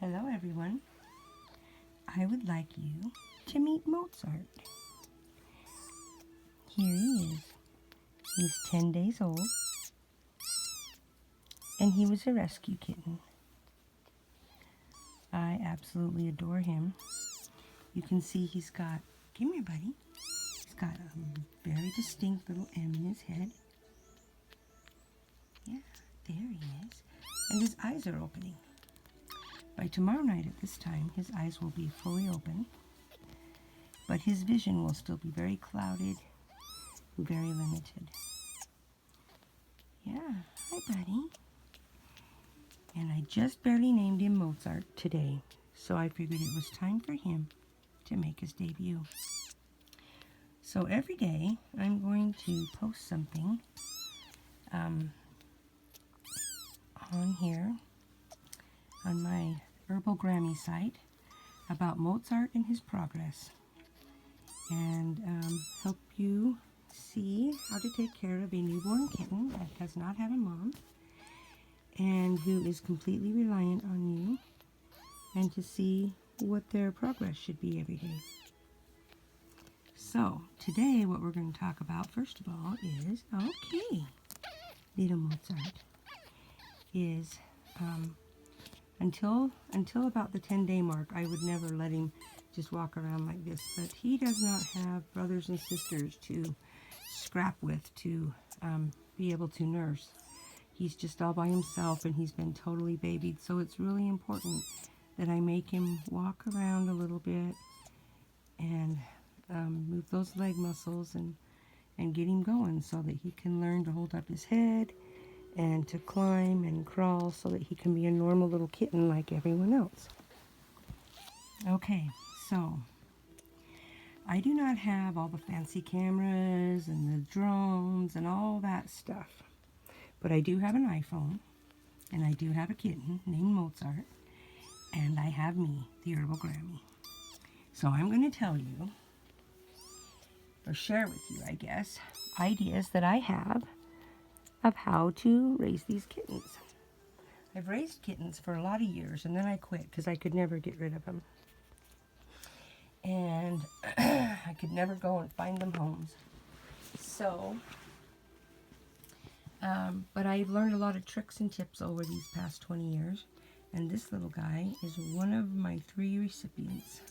Hello everyone. I would like you to meet Mozart. Here he is. He's 10 days old and he was a rescue kitten. I absolutely adore him. You can see he's got, come here buddy, he's got a very distinct little M in his head. Yeah, there he is. And his eyes are opening. By tomorrow night at this time, his eyes will be fully open, but his vision will still be very clouded, very limited. Yeah, hi buddy. And I just barely named him Mozart today, so I figured it was time for him to make his debut. So every day I'm going to post something on here on my Herbal Grammy site about Mozart and his progress, and help you see how to take care of a newborn kitten that does not have a mom and who is completely reliant on you, and to see what their progress should be every day. So today what we're going to talk about first of all is, okay, little Mozart is until about the 10-day mark, I would never let him just walk around like this, but he does not have brothers and sisters to scrap with, to be able to nurse. He's just all by himself, and he's been totally babied, so it's really important that I make him walk around a little bit and move those leg muscles and get him going so that he can learn to hold up his head and to climb and crawl so that he can be a normal little kitten like everyone else. Okay, so I do not have all the fancy cameras and the drones and all that stuff, but I do have an iPhone, and I do have a kitten named Mozart, and I have me, the Herbal Grammy. So I'm going to tell you, or share with you, I guess, ideas that I have of how to raise these kittens. I've raised kittens for a lot of years, and then I quit because I could never get rid of them. And I could never go and find them homes. So, but I've learned a lot of tricks and tips over these past 20 years. And this little guy is one of my 3 recipients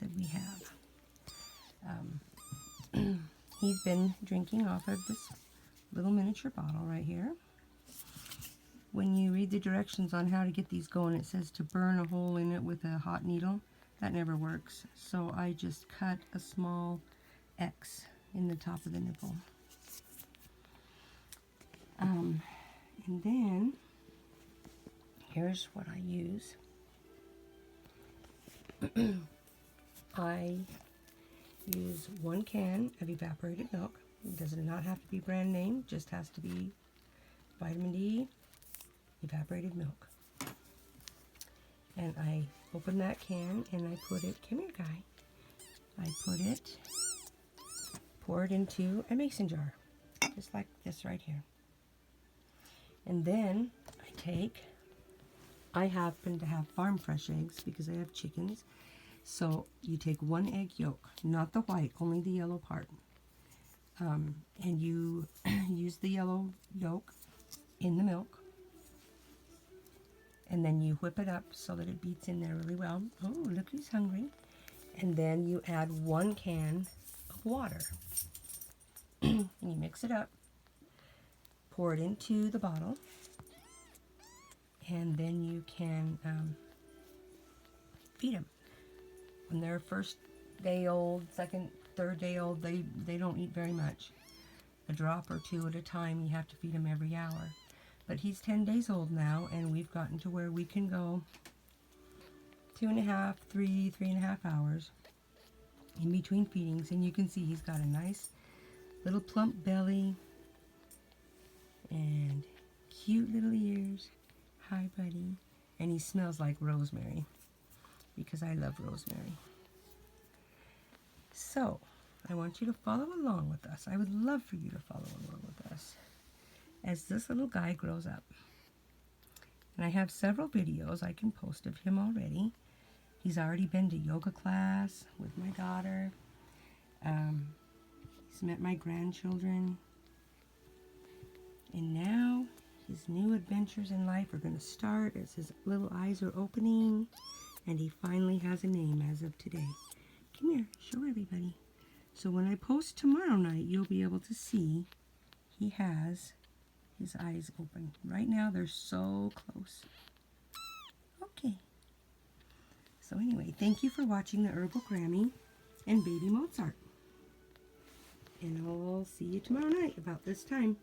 that we have. He's been drinking off of this little miniature bottle right here. When you read the directions on how to get these going, it says to burn a hole in it with a hot needle. That never works, so I just cut a small X in the top of the nipple. And then here's what I use. I use 1 can of evaporated milk. It does not have to be brand name, just has to be vitamin D, evaporated milk. And I open that can and I put it, come here guy, pour it into a mason jar, just like this right here. And then I happen to have farm fresh eggs because I have chickens. So you take 1 egg yolk, not the white, only the yellow part. And you use the yellow yolk in the milk. And then you whip it up so that it beats in there really well. Oh, look who's hungry. And then you add 1 can of water. And you mix it up. Pour it into the bottle. And then you can feed them. When they're first day old, second, third day old, they don't eat very much. A drop or 2 at a time. You have to feed them every hour. But he's 10 days old now, and we've gotten to where we can go 2.5, 3.5 hours in between feedings. And you can see he's got a nice little plump belly and cute little ears. Hi, buddy. And he smells like rosemary because I love rosemary. So, I want you to follow along with us. I would love for you to follow along with us as this little guy grows up. And I have several videos I can post of him already. He's already been to yoga class with my daughter. He's met my grandchildren. And now his new adventures in life are going to start as his little eyes are opening. And he finally has a name as of today. Come here, show everybody. So when I post tomorrow night, you'll be able to see he has his eyes open. Right now, they're so close. Okay. So anyway, thank you for watching the Herbal Grammy and Baby Mozart. And I'll see you tomorrow night about this time.